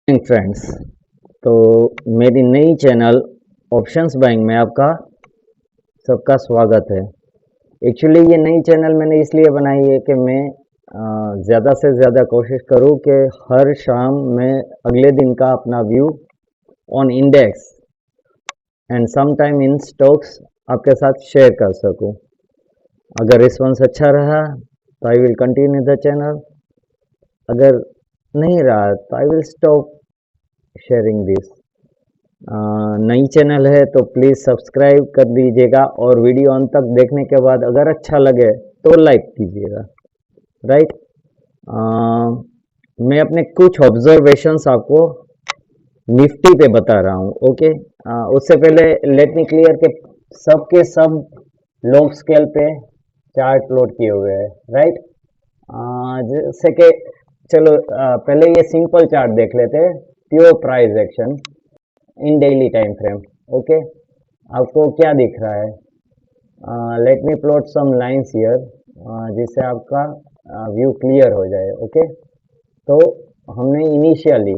Friends, तो मेरी नई चैनल ऑप्शंस बाइंग में आपका सबका स्वागत है। एक्चुअली ये नई चैनल मैंने इसलिए बनाई है कि मैं ज़्यादा से ज़्यादा कोशिश करूं कि हर शाम मैं अगले दिन का अपना view on index and some time in stocks आपके साथ शेयर कर सकूं। अगर रिस्पॉन्स अच्छा रहा तो I will continue the channel, अगर नहीं रहा तो I will stop sharing this. नई चैनल है तो प्लीज़ सब्सक्राइब कर दीजिएगा और वीडियो अंत तक देखने के बाद अगर अच्छा लगे तो लाइक कीजिएगा। राइट। मैं अपने कुछ ऑब्जर्वेशंस आपको निफ्टी पे बता रहा हूँ। ओके। उससे पहले लेट मी क्लियर के सब लॉन्ग स्केल पे चार्ट लोड किए हुए हैं। राइट। जैसे कि चलो पहले ये सिंपल चार्ट देख लेते हैं, pure price action in daily time frame. Okay. आपको क्या दिख रहा है? Let me plot some lines here जिससे आपका व्यू क्लियर हो जाए। ओके। तो हमने इनिशियली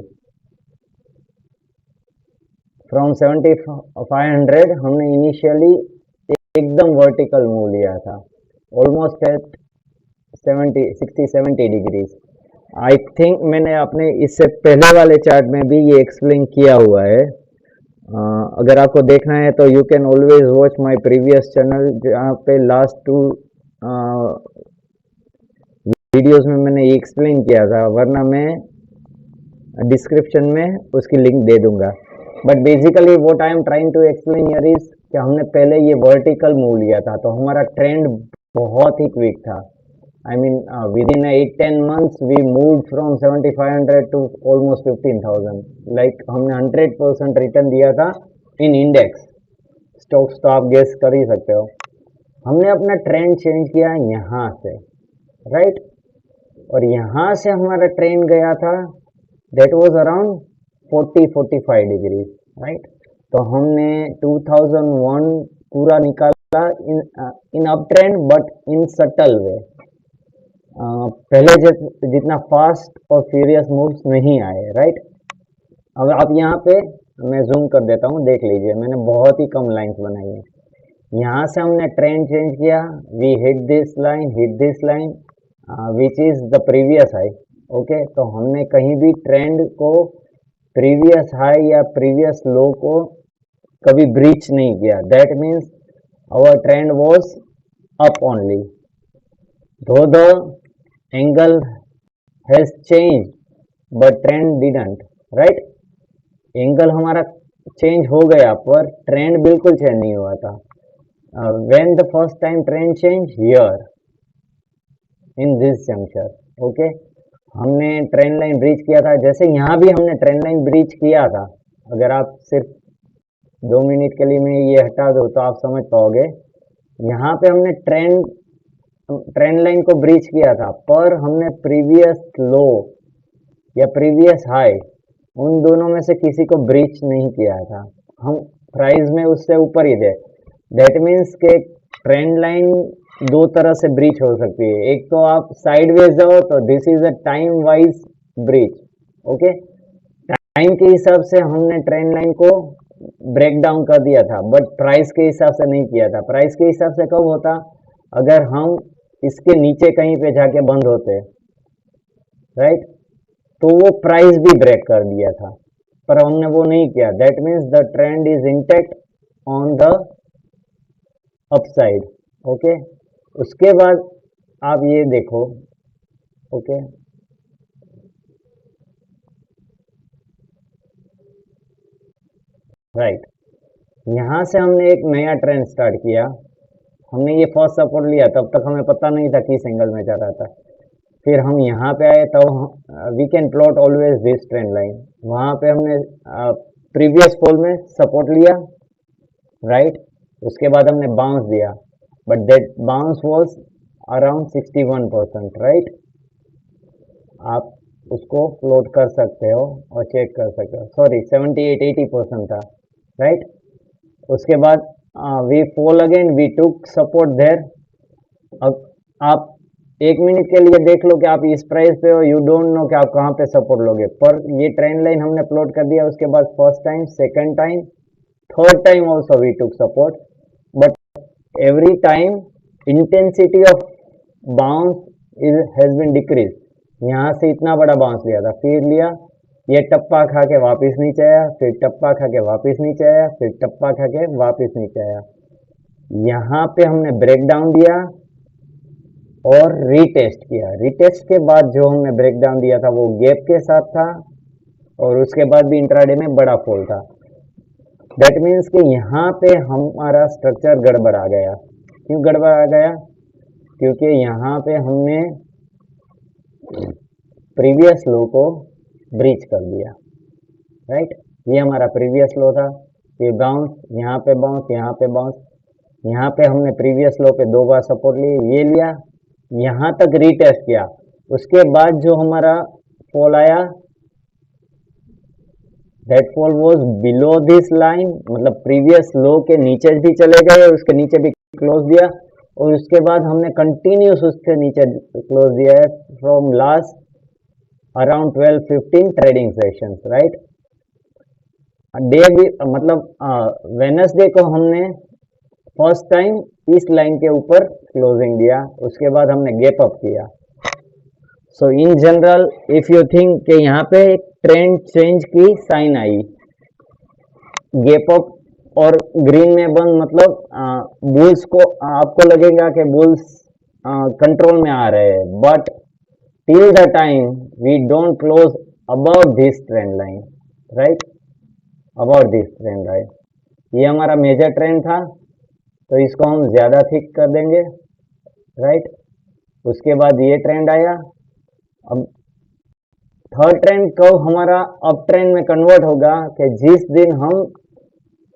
फ्रॉम 7500 हमने इनिशियली एकदम वर्टिकल मूव लिया था, almost at 70 degrees. I think मैंने अपने इससे पहले वाले चार्ट में भी ये एक्सप्लेन किया हुआ है। अगर आपको देखना है तो you can always watch my previous channel, जहाँ पे लास्ट टू वीडियोस में मैंने ये एक्सप्लेन किया था, वरना मैं डिस्क्रिप्शन में उसकी लिंक दे दूंगा। But basically what I am trying to explain here is कि हमने पहले ये वर्टिकल मूव लिया था तो हमारा ट्रेंड बहुत ही क्विक था। I mean, within 8-10 months, we moved from 7500 to almost 15,000. Like हमने 100% रिटर्न दिया था इन इंडेक्स। स्टॉक्स तो आप गेस कर ही सकते हो। हमने अपना ट्रेंड चेंज किया यहाँ से, राइट। और यहाँ से हमारा ट्रेंड गया था, that was around 40-45 degree, right. तो हमने 2001 पूरा निकाला in up trend, but in subtle way. पहले जितना फास्ट और फ्यूरियस मूव्स नहीं आए, राइट। अब आप यहाँ पे, मैं जूम कर देता हूँ, देख लीजिए मैंने बहुत ही कम लाइंस बनाई है। यहाँ से हमने ट्रेंड चेंज किया, we hit this line which is the previous high. Okay. तो हमने कहीं भी ट्रेंड को, प्रीवियस हाई या प्रीवियस लो को कभी ब्रीच नहीं किया। That means our trend was up only, though the angle has changed but trend didn't, right। Angle हमारा चेंज हो गया पर ट्रेंड बिल्कुल चेंज नहीं हुआ था। When the first time trend change here in this junction. Okay. हमने trend line breach किया था, जैसे यहाँ भी हमने ट्रेंड लाइन ब्रीच किया था। अगर आप सिर्फ 2 मिनट के लिए मैं ये हटा दो तो आप समझ पाओगे। यहाँ पे हमने ट्रेंड लाइन को ब्रीच किया था, पर हमने प्रीवियस लो या प्रीवियस हाई, उन दोनों में से किसी को ब्रीच नहीं किया था। हम प्राइस में उससे ऊपर ही थे। दैट मीन्स के ट्रेंड लाइन दो तरह से ब्रीच हो सकती है। एक तो आप साइडवेज जाओ तो this is a time wise breach. Okay. Time के हिसाब से हमने ट्रेंड लाइन को ब्रेक डाउन कर दिया था, बट प्राइस के हिसाब से नहीं किया था। प्राइस के हिसाब से कब होता? अगर हम इसके नीचे कहीं पे जाके बंद होते, राइट, तो वो प्राइस भी ब्रेक कर दिया था, पर हमने वो नहीं किया। That means the trend is intact on the upside. Okay. उसके बाद आप ये देखो। ओके। राइट। यहाँ से हमने एक नया ट्रेंड स्टार्ट किया। हमने ये फर्स्ट सपोर्ट लिया, तब तक हमें पता नहीं था किस एंगल में जा रहा था। फिर हम यहाँ पे आए, तो we can plot always this trend line. वहाँ पे हमने प्रीवियस फॉल में सपोर्ट लिया, राइट। उसके बाद हमने बाउंस दिया, but that bounce was around 61%, right. आप उसको प्लॉट कर सकते हो और चेक कर सकते हो। सॉरी, 78-80% था, राइट। उसके बाद we fall again, we took support there. अब आप 1 मिनट के लिए देख लो कि आप इस प्राइस पे हो, यू डोंट नो कि आप कहाँ पे सपोर्ट लोगे, पर ये ट्रेंड लाइन हमने प्लॉट कर दिया। उसके बाद first time, second time, third time also we took support, but every time intensity of bounce is has been decreased। यहाँ से इतना बड़ा बाउंस लिया था, फिर लिया, ये टप्पा खा के वापस नीचे आया, फिर टप्पा खा के वापस नीचे आया, फिर टप्पा खा के वापस नीचे आया। यहाँ पे हमने ब्रेक डाउन दिया और रीटेस्ट किया। रीटेस्ट के बाद जो हमने ब्रेक डाउन दिया था वो गैप के साथ था, और उसके बाद भी इंट्राडे में बड़ा फॉल था। दैट मीन्स कि यहाँ पे हमारा स्ट्रक्चर गड़बड़ आ गया। क्यों गड़बड़ आ गया? क्योंकि यहाँ पे हमने प्रीवियस लो को ब्रीच कर दिया, राइट। ये हमारा प्रीवियस लो था, ये बाउंस, यहाँ पे बाउंस, यहाँ पे बाउंस, यहाँ पे हमने प्रीवियस लो पे 2 बार सपोर्ट लिए, ये लिया, यहाँ तक रीटेस्ट किया। उसके बाद जो हमारा फॉल आया, that fall was below this line, मतलब प्रीवियस लो के नीचे भी चले गए, उसके नीचे भी क्लोज दिया, और उसके बाद हमने कंटिन्यूस उसके नीचे क्लोज दिया है from last around 12-15 trading sessions, right. Day भी मतलब वेडनेसडे को हमने फर्स्ट टाइम इस लाइन के ऊपर क्लोजिंग दिया, उसके बाद हमने गैप अप किया। So in general if you think कि यहाँ पे एक ट्रेंड चेंज की साइन आई, गैप अप और ग्रीन में बंद, मतलब बुल्स को आपको लगेगा कि बुल्स कंट्रोल में आ रहे हैं, but till the time we don't close about this trend line, right, about this trend line. ये हमारा मेजर ट्रेंड था, तो इसको हम ज़्यादा थिक कर देंगे, राइट। उसके बाद ये ट्रेंड आया। अब थर्ड ट्रेंड कब हमारा अप ट्रेंड में कन्वर्ट होगा कि जिस दिन हम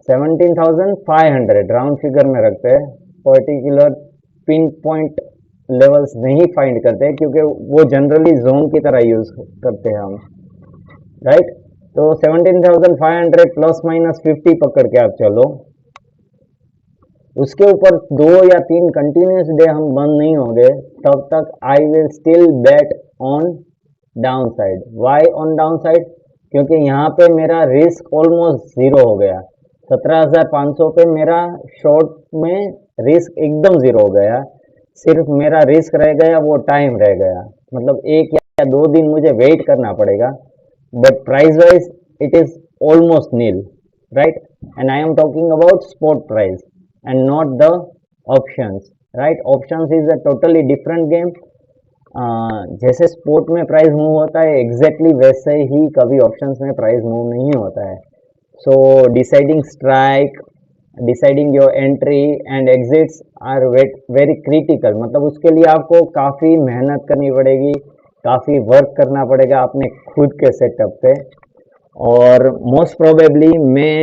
17,500 राउंड फिगर में रखते हैं, पर्टिकुलर पिन पॉइंट लेवल्स नहीं फाइंड करते, क्योंकि वो जनरली जोन की तरह यूज करते हैं हम, राइट। तो 17,500 प्लस माइनस 50 पकड़ के आप चलो, उसके ऊपर 2 या 3 कंटिन्यूस डे हम बंद नहीं होंगे, तब तक I will still bet on down side. Why on down side? क्योंकि यहाँ पे मेरा रिस्क ऑलमोस्ट जीरो हो गया। 17,500 पे मेरा शॉर्ट में रिस्क एकदम जीरो हो गया। सिर्फ मेरा रिस्क रह गया, वो टाइम रह गया, मतलब 1 या 2 दिन मुझे वेट करना पड़ेगा, but price wise it is almost nil, right. And I am talking about spot price and not the options, right? Options is a totally different game। जैसे स्पोर्ट में प्राइस मूव होता है, एग्जैक्टली वैसे ही कभी options में price move नहीं होता है। So deciding strike, deciding your entry and exits are very critical. मतलब उसके लिए आपको काफ़ी मेहनत करनी पड़ेगी, काफ़ी वर्क करना पड़ेगा अपने खुद के सेटअप पे, और मोस्ट प्रोबेबली मैं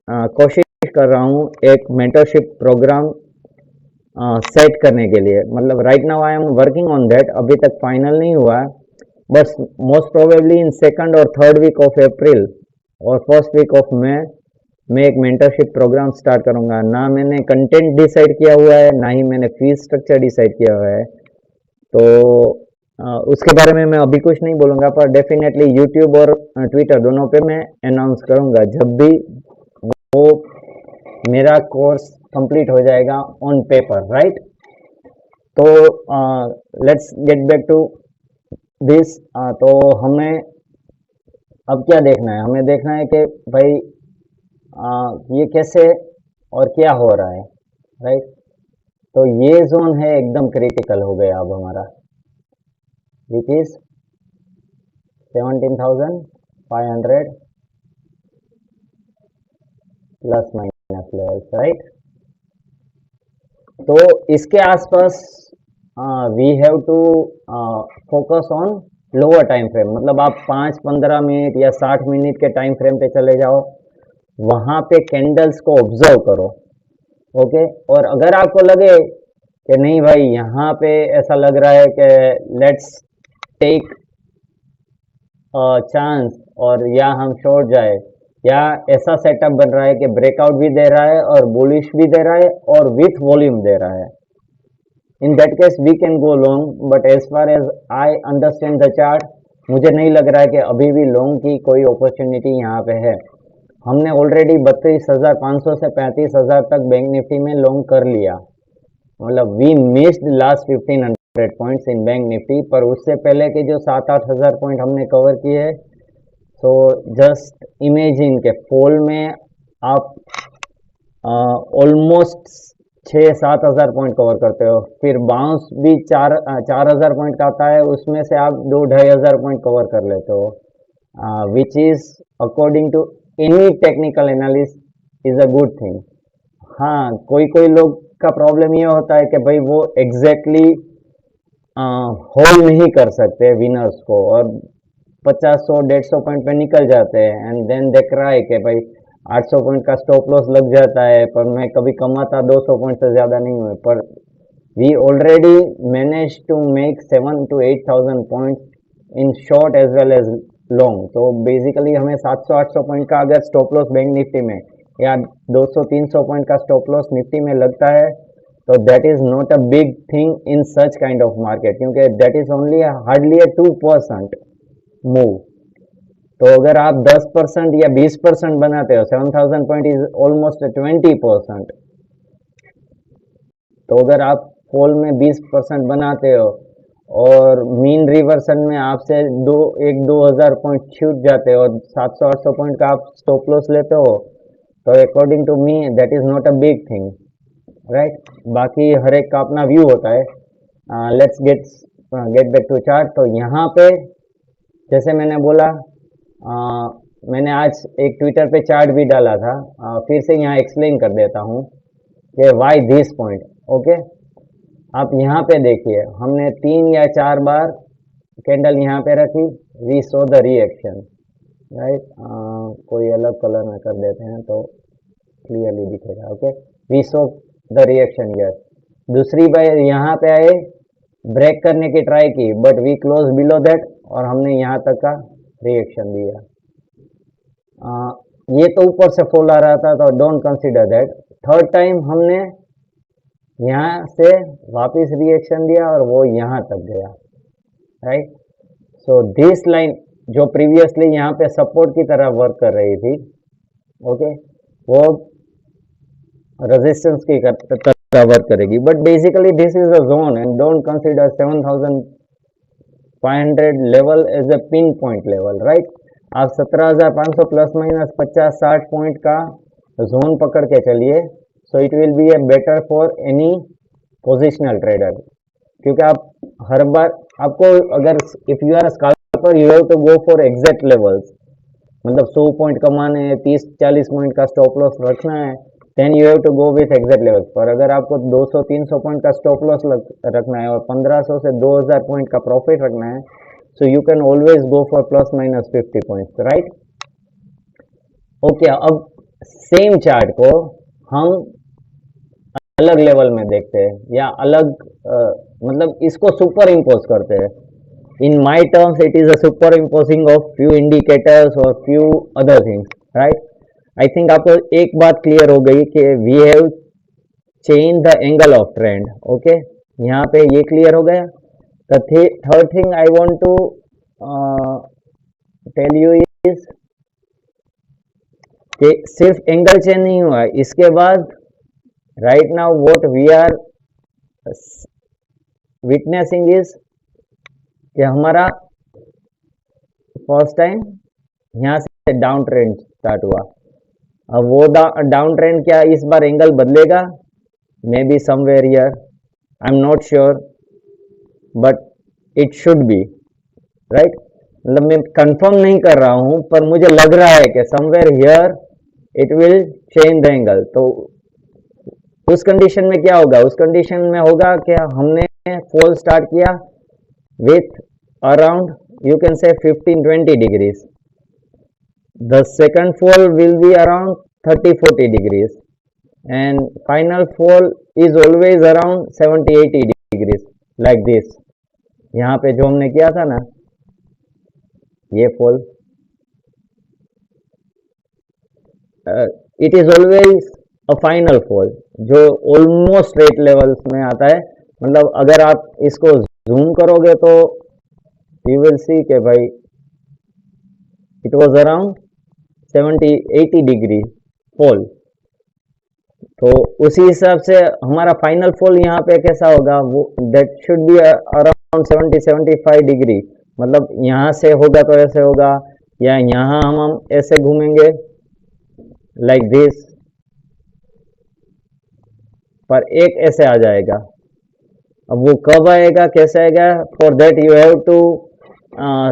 कोशिश कर रहा हूँ एक मेंटरशिप प्रोग्राम सेट करने के लिए। मतलब right now I am working on that, अभी तक फाइनल नहीं हुआ, बस मोस्ट प्रोबेबली इन सेकंड और थर्ड वीक ऑफ अप्रैल और फर्स्ट वीक ऑफ मई मैं एक मेंटरशिप प्रोग्राम स्टार्ट करूँगा। ना मैंने कंटेंट डिसाइड किया हुआ है, ना ही मैंने फीस स्ट्रक्चर डिसाइड किया हुआ है, तो उसके बारे में मैं अभी कुछ नहीं बोलूँगा, पर डेफिनेटली यूट्यूब और ट्विटर दोनों पे मैं अनाउंस करूँगा जब भी वो मेरा कोर्स कंप्लीट हो जाएगा ऑन पेपर, राइट। तो let's get back to this. तो हमें अब क्या देखना है? हमें देखना है कि भाई ये कैसे और क्या हो रहा है, राइट। तो ये जोन है एकदम क्रिटिकल हो गया अब हमारा, which is 17,500 plus minus levels, right. तो इसके आसपास we have to focus on lower time frame. मतलब आप 5-15 मिनट या 60 मिनट के टाइम फ्रेम पे चले जाओ, वहाँ पे कैंडल्स को ऑब्जर्व करो, ओके। और अगर आपको लगे कि नहीं भाई यहाँ पे ऐसा लग रहा है कि लेट्स टेक चांस और या हम शॉर्ट जाए, या ऐसा सेटअप बन रहा है कि ब्रेकआउट भी दे रहा है और बुलिश भी दे रहा है और विथ वॉल्यूम दे रहा है, in that case we can go long, but as far as I understand the chart, मुझे नहीं लग रहा है कि अभी भी लॉन्ग की कोई अपॉर्चुनिटी यहाँ पे है। हमने ऑलरेडी 32,500 से 35,000 तक बैंक निफ्टी में लॉन्ग कर लिया, मतलब we missed last 1500 points in bank Nifty, पर उससे पहले के जो 7-8 हज़ार पॉइंट हमने कवर किए। तो जस्ट इमेजिन के फॉल में आप ऑलमोस्ट 6-7 हज़ार पॉइंट कवर करते हो, फिर बाउंस भी 4 हज़ार पॉइंट का आता है, उसमें से आप 2-2.5 हज़ार पॉइंट कवर कर लेते हो, which is according to any technical analyst is a good thing. हाँ, कोई कोई लोग का प्रॉब्लम ये होता है कि भाई वो एग्जैक्टली होल्ड नहीं कर सकते विनर्स को, और 50-100-150 पॉइंट पे निकल जाते हैं, एंड देन देख रहा है कि भाई 800 पॉइंट का स्टॉप लॉस लग जाता है, पर मैं कभी कमाता 200 पॉइंट से ज़्यादा नहीं हुए, पर we already manage to make 7-8 thousand points in short as well as long. तो बेसिकली हमें 700-800 पॉइंट का अगर स्टॉप लॉस बैंक निफ्टी में, या 200-300 पॉइंट का स्टॉप लॉस निफ्टी में लगता है, तो that is not a big thing in such kind of market, क्योंकि that is only hardly a 2% move. तो अगर आप 10% या 20% बनाते हो, 7,000 पॉइंट इज ऑलमोस्ट 20%। तो अगर आप फॉल में 20% बनाते हो और मीन रिवर्सन में आपसे 1-2 हज़ार पॉइंट छूट जाते हो और 700-800 पॉइंट का आप स्टॉप लॉस लेते हो, तो according to me that is not a big thing, right. बाकी हर एक का अपना व्यू होता है। Let's get back to chart. तो यहाँ पे जैसे मैंने बोला, मैंने आज एक ट्विटर पे चार्ट भी डाला था, फिर से यहाँ एक्सप्लेन कर देता हूँ कि वाई दिस पॉइंट। ओके, आप यहाँ पे देखिए, हमने 3 या 4 बार कैंडल यहाँ पे रखी, we saw the reaction, right. कोई अलग कलर में कर देते हैं तो क्लियरली दिखेगा। Okay, we saw the reaction here. दूसरी बार यहाँ पे आए, ब्रेक करने की ट्राई की, but we close below that, और हमने यहाँ तक का रिएक्शन दिया। ये तो ऊपर से फॉल आ रहा था, तो don't consider that. Third time हमने यहाँ से वापस रिएक्शन दिया और वो यहाँ तक गया, राइट। सो दिस लाइन जो प्रीवियसली यहाँ पे सपोर्ट की तरह वर्क कर रही थी, ओके, वो रेजिस्टेंस की तरह वर्क करेगी, but basically this is a zone, and don't consider 7,500 level as a pin point level, right. आप 17,500 प्लस माइनस 50-60 पॉइंट का जोन पकड़ के चलिए, so it will be a better for any positional trader, क्योंकि आप हर बार आपको, अगर if you are scalper, you have to go for exact levels, मतलब 100 पॉइंट कमाने हैं, 30-40 पॉइंट का स्टॉप लॉस रखना है, then you have to go with exact levels. पर अगर आपको 200-300 पॉइंट का स्टॉप लॉस रखना है और 1500 से 2000 पॉइंट का प्रॉफिट रखना है, so you can always go for plus minus 50 points, right. Okay, अब सेम चार्ट को हम अलग लेवल में देखते हैं, या अलग मतलब इसको सुपर इम्पोज करते हैं। In my terms, it is a superimposing of few indicators or few other things, right? I think आपको एक बात क्लियर हो गई कि we have changed the angle of trend, okay? यहाँ पे ये क्लियर हो गया। The third thing I want to uh, tell you is कि सिर्फ एंगल चेंज नहीं हुआ, इसके बाद right now what we are witnessing is कि हमारा फर्स्ट टाइम यहाँ से डाउन ट्रेंड स्टार्ट हुआ। अब वो डाउन ट्रेंड क्या इस बार एंगल बदलेगा, may be somewhere here, I am not sure, but it should be, right. मतलब मैं कंफर्म नहीं कर रहा हूं, पर मुझे लग रहा है कि somewhere here it will change the angle. तो उस कंडीशन में क्या होगा, उस कंडीशन में होगा कि हमने फॉल स्टार्ट किया with around, you can say 15-20 degrees. The second fall will be around 30-40 degrees, and final fall is always around 70-80 degrees, like this. यहाँ पे जो हमने किया था ना, ये fall, it is always a final fall जो ऑलमोस्ट स्ट्रेट लेवल्स में आता है, मतलब अगर आप इसको जूम करोगे तो यू विल सी के भाई it was around 70-80 degree fall. तो उसी हिसाब से हमारा फाइनल फॉल यहाँ पे कैसा होगा, वो that should be around 70-75 degree. मतलब यहाँ से होगा तो ऐसे होगा, या यहाँ हम ऐसे घूमेंगे लाइक दिस, पर एक ऐसे आ जाएगा। अब वो कब आएगा, कैसे आएगा, for that you have to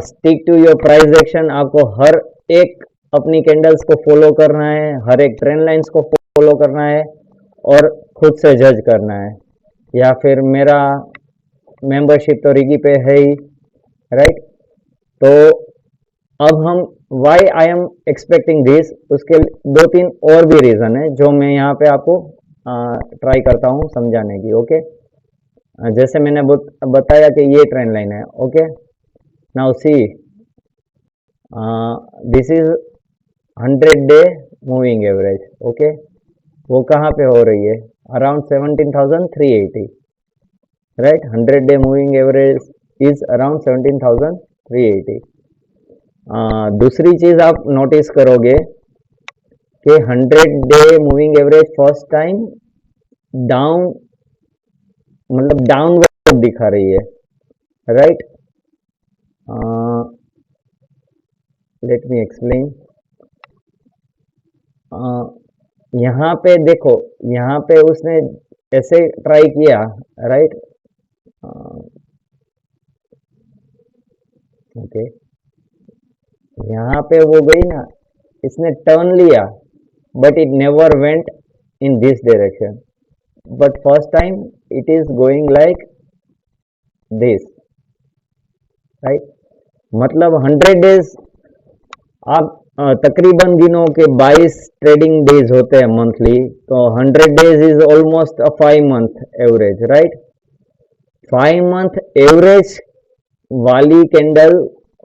stick to your price action. आपको हर एक अपनी कैंडल्स को फॉलो करना है, हर एक ट्रेंड लाइंस को फॉलो करना है और खुद से जज करना है। या फिर मेरा मेंबरशिप तो रिगी पे है ही, राइट। तो अब हम why I am expecting this, उसके दो तीन और भी रीज़न है जो मैं यहाँ पे आपको ट्राई करता हूँ समझाने की। ओके, जैसे मैंने बताया कि ये ट्रेंड लाइन है। Okay, now see this is 100-डे मूविंग एवरेज। ओके, वो कहाँ पे हो रही है, अराउंड 17,380, राइट। 100-डे मूविंग एवरेज इज अराउंड 17,380। दूसरी चीज आप नोटिस करोगे कि 100-डे moving average first time down, मतलब डाउनवर्ड दिखा रही है, राइट। Let me explain. यहाँ पे देखो, यहाँ पे उसने ऐसे ट्राई किया, राइट। ओके, यहाँ पे वो गई ना, इसने टर्न लिया but it never went in this direction, but first time it is going like this, right. मतलब 100 डेज आप तकरीबन गिनो के 22 ट्रेडिंग डेज होते हैं मंथली, तो 100 days is almost a 5 month average, right. 5 month average वाली कैंडल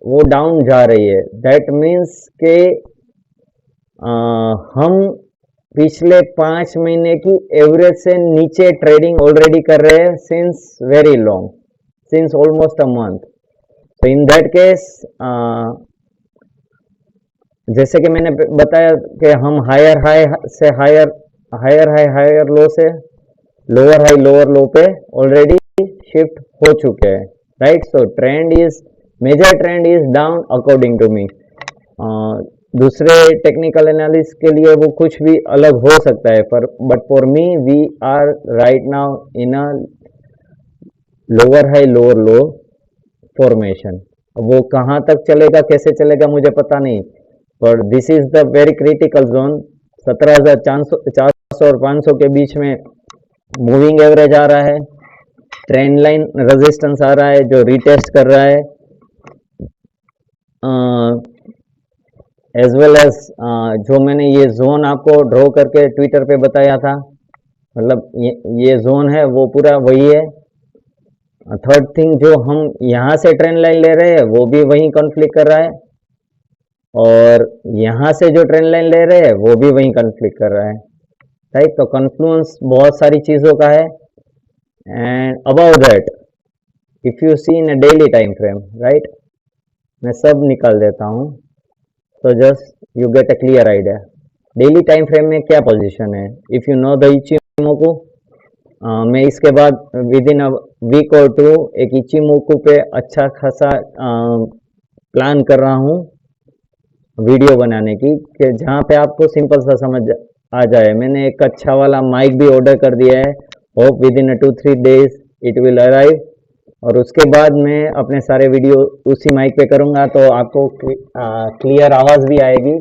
वो डाउन जा रही है, दैट मीन्स के हम पिछले 5 महीने की एवरेज से नीचे ट्रेडिंग ऑलरेडी कर रहे हैं since very long, since almost a month. तो इन दैट केस जैसे कि मैंने बताया कि हम हायर हाई से higher, higher high higher low से लोअर हाई लोअर लो पे ऑलरेडी शिफ्ट हो चुके हैं, right. So trend is, major trend is down according to me. दूसरे टेक्निकल एनालिसिस के लिए वो कुछ भी अलग हो सकता है, पर but for me we are right now in a lower high lower low formation. वो कहाँ तक चलेगा, कैसे चलेगा, मुझे पता नहीं, पर this is the very critical zone. 17,400 और 500 के बीच में मूविंग एवरेज आ रहा है, ट्रेंड लाइन रेजिस्टेंस आ रहा है जो रिटेस्ट कर रहा है, एज वेल एज जो मैंने ये जोन आपको ड्रॉ करके ट्विटर पे बताया था, मतलब ये जोन है वो पूरा वही है। थर्ड थिंग, जो हम यहाँ से ट्रेंड लाइन ले रहे हैं वो भी वही कॉन्फ्लिक्ट कर रहा है, और यहाँ से जो ट्रेंड लाइन ले रहे हैं वो भी वही कॉन्फ्लिक्ट कर रहा है, राइट। तो कॉन्फ्लुएंस बहुत सारी चीज़ों का है। And about that if you see in a daily time frame, right, मैं सब निकाल देता हूँ तो just you get a clear idea daily time frame में क्या पोजीशन है। If you know the Ichimoku, मैं इसके बाद विद इन अ वीक और 2 एक इचिमोकू पे अच्छा खासा प्लान कर रहा हूँ वीडियो बनाने की, कि जहाँ पे आपको सिंपल सा समझ आ जाए। मैंने एक अच्छा वाला माइक भी ऑर्डर कर दिया है, hope with in 2-3 days it will arrive, और उसके बाद मैं अपने सारे वीडियो उसी माइक पे करूँगा, तो आपको क्लियर आवाज़ भी आएगी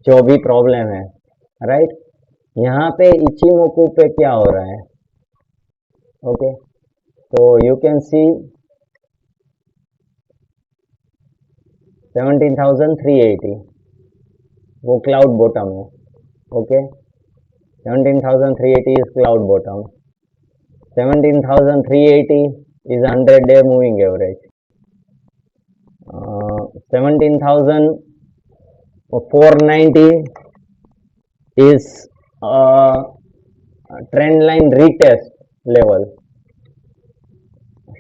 जो भी प्रॉब्लम है, राइट। यहाँ पे इचिमोकू पे क्या हो रहा है, ओके, तो यू कैन सी 17,380 वो क्लाउड बॉटम है, okay. 17,380 is cloud bottom. 17,380 is 100-day moving average. 17,490 is trend line retest level.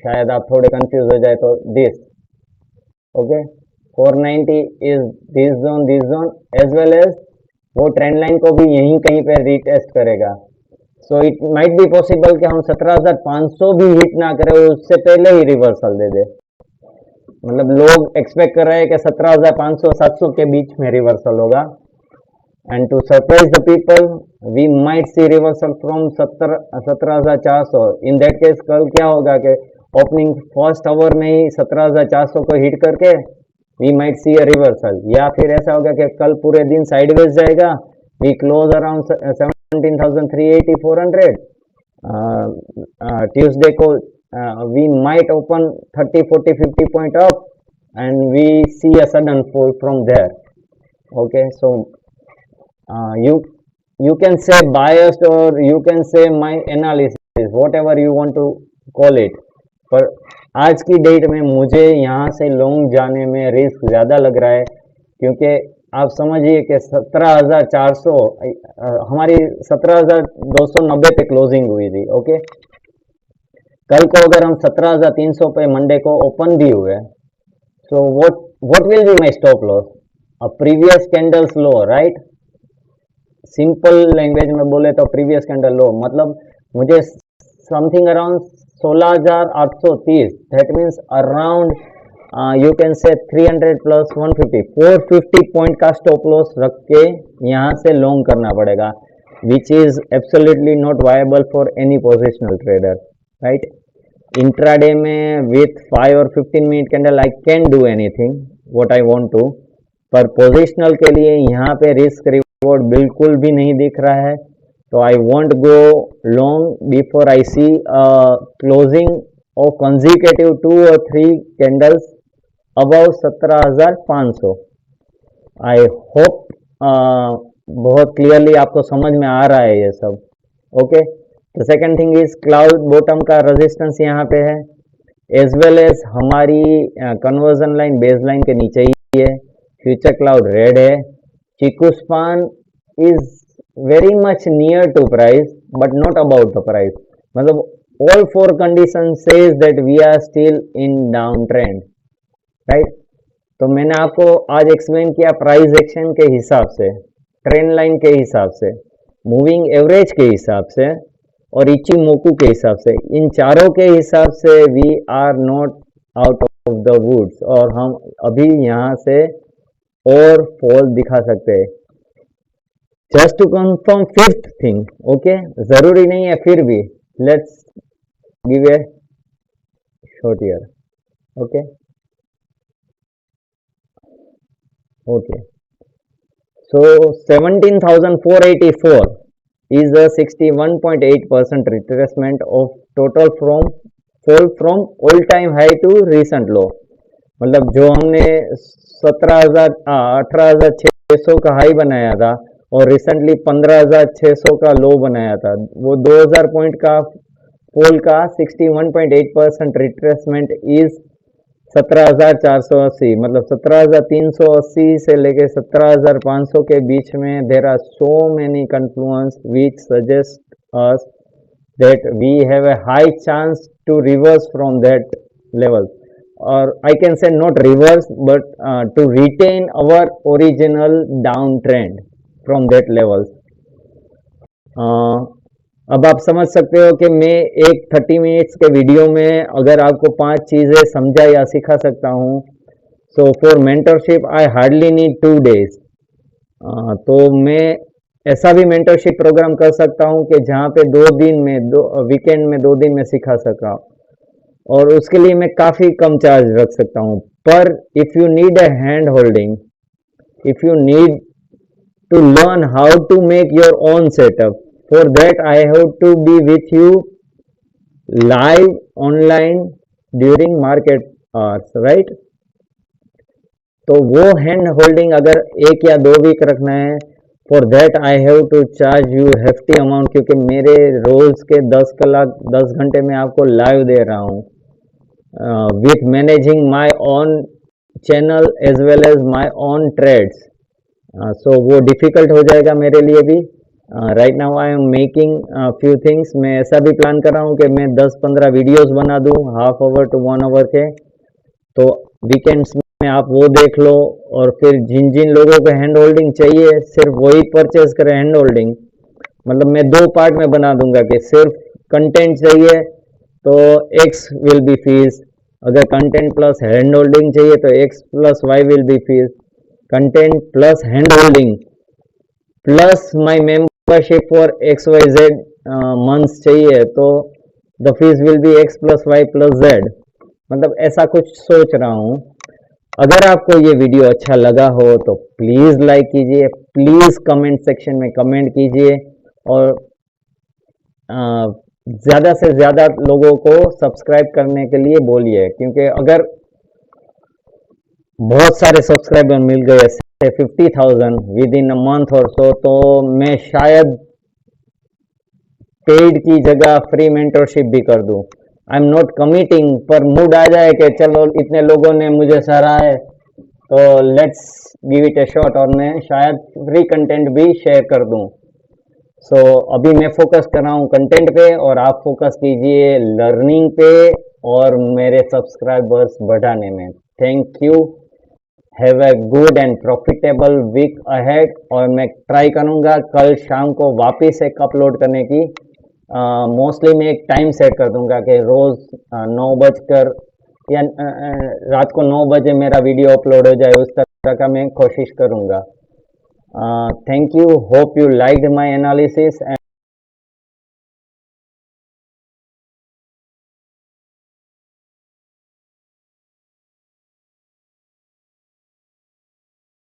शायद आप थोड़े कंफ्यूज हो जाए तो this, okay 490 is this zone as well as वो ट्रेंड लाइन को भी यहीं कहीं पे रीटेस्ट करेगा। So it might be possible कि हम 17,500 भी हिट ना करें, उससे पहले ही रिवर्सल दे दे। मतलब लोग एक्सपेक्ट कर रहे हैं कि 17,500-700 के बीच में रिवर्सल होगा, and to surprise the people we might see reversal from 17,400। In that case कल क्या होगा कि ओपनिंग फर्स्ट आवर में ही 17,400 को हिट करके we might see a reversal, या फिर ऐसा होगा कि कल पूरे दिन साइडवेज जाएगा, वी क्लोज अराउंड 17,380 400। ट्यूसडे को we might open 30 40 50 point up and we see a sudden fall from there. Okay, so you can say biased or you can say my analysis, whatever you want to call it, पर आज की date में मुझे यहाँ से long जाने में risk ज़्यादा लग रहा है, क्योंकि आप समझिए कि 17,400 हमारी 17,290 पे क्लोजिंग हुई थी। ओके, कल को अगर हम 17,300 पे मंडे को ओपन भी हुए, so what will be my stop loss? A previous candles low, right? Simple language में बोले तो प्रीवियस कैंडल लो, मतलब मुझे something around 16,830, that means around you can say 300 plus 150 450 point का स्टॉप लॉस रख के यहाँ से लॉन्ग करना पड़ेगा, which is absolutely not viable for any positional trader, right? Intraday में विथ 5 और 15 minute candle I can do anything what I want to, पर पोजिशनल के लिए यहाँ पे रिस्क रिवॉर्ड बिल्कुल भी नहीं दिख रहा है, तो I won't go long before I see closing और कंजिक्यूटिव 2 और 3 कैंडल्स अबव 17,500। आई होप बहुत क्लियरली आपको समझ में आ रहा है ये सब। Okay, the second thing is cloud bottom का रेजिस्टेंस यहाँ पे है, एज वेल एज हमारी कन्वर्जन लाइन बेस लाइन के नीचे ही है, फ्यूचर क्लाउड रेड है, chikou span is very much near to price but not about the price, मतलब all four condition says that we are still in down trend, right? तो मैंने आपको आज एक्सप्लेन किया प्राइस एक्शन के हिसाब से, ट्रेंड लाइन के हिसाब से, मूविंग एवरेज के हिसाब से और इचिमोकू के हिसाब से। इन चारों के हिसाब से we are not out of the woods और हम अभी यहाँ से और फॉल दिखा सकते हैं। Just to confirm fifth thing, okay, जरूरी नहीं है फिर भी let's give a short year. Okay okay, so 17,484 is a 61.8% retracement of total from fall from all time high to recent low। मतलब जो हमने 18,600 का हाई बनाया था और रिसेंटली 15,600 का लो बनाया था, वो 2,000 पॉइंट का फॉल का 61.8% रिट्रेसमेंट इज 17,480, मतलब 17,380 से लेके 17,500 के बीच में there are so many confluence which suggest us that we have a high chance to reverse from that level, और I can say not reverse but to retain our original down trend from that levels. अब आप समझ सकते हो कि मैं एक 30 minutes के वीडियो में अगर आपको 5 चीज़ें समझा या सिखा सकता हूँ, so for mentorship I hardly need 2 days। तो मैं ऐसा भी मेंटरशिप प्रोग्राम कर सकता हूँ कि जहाँ पे 2 दिन में वीकेंड में 2 दिन में सिखा सका, और उसके लिए मैं काफ़ी कम चार्ज रख सकता हूँ। पर if you need a hand holding, if you need to learn how to make your own setup, for that I have to be with you live online during market hours, right? तो वो hand holding अगर 1 या 2 week रखना है, for that I have to charge you hefty amount, क्योंकि मेरे रोज के 10 घंटे में आपको लाइव दे रहा हूँ with managing my own channel as well as my own trades. So वो डिफिकल्ट हो जाएगा मेरे लिए भी, right now I am making few things. मैं ऐसा भी प्लान कर रहा हूँ कि मैं 10-15 वीडियोस बना दूँ हाफ आवर टू 1 आवर के, तो वीकेंड्स में आप वो देख लो। और फिर जिन जिन लोगों को हैंड होल्डिंग चाहिए सिर्फ वही परचेज करें हैंड होल्डिंग। मतलब मैं 2 पार्ट में बना दूंगा कि सिर्फ कंटेंट चाहिए तो एक्स विल बी फीस, अगर कंटेंट प्लस हैंड होल्डिंग चाहिए तो X plus Y will be fees, content plus hand holding plus my membership for X Y Z months चाहिए तो the fees will be X plus Y plus Z. मतलब ऐसा कुछ सोच रहा हूँ। अगर आपको ये वीडियो अच्छा लगा हो तो प्लीज़ लाइक कीजिए, प्लीज़ कमेंट सेक्शन में कमेंट कीजिए, और ज़्यादा से ज़्यादा लोगों को सब्सक्राइब करने के लिए बोलिए, क्योंकि अगर बहुत सारे सब्सक्राइबर मिल गए, 50,000 विद इन अ मंथ और सो, तो मैं शायद पेड की जगह फ्री मेंटरशिप भी कर दूं। आई एम नॉट कमिटिंग, पर मूड आ जाए कि चलो इतने लोगों ने मुझे सराहा है तो let's give it A shot, और मैं शायद फ्री कंटेंट भी शेयर कर दूं। सो अभी मैं फोकस कर रहा हूँ कंटेंट पे, और आप फोकस कीजिए लर्निंग पे और मेरे सब्सक्राइबर्स बढ़ाने में। Thank you. Have a good and profitable week ahead. और मैं ट्राई करूँगा कल शाम को वापस एक अपलोड करने की। मोस्टली मैं एक टाइम सेट कर दूंगा कि रोज़ 9 बजकर या रात को 9 बजे मेरा वीडियो अपलोड हो जाए, उस तरह का मैं कोशिश करूँगा। Thank you, hope you liked my analysis.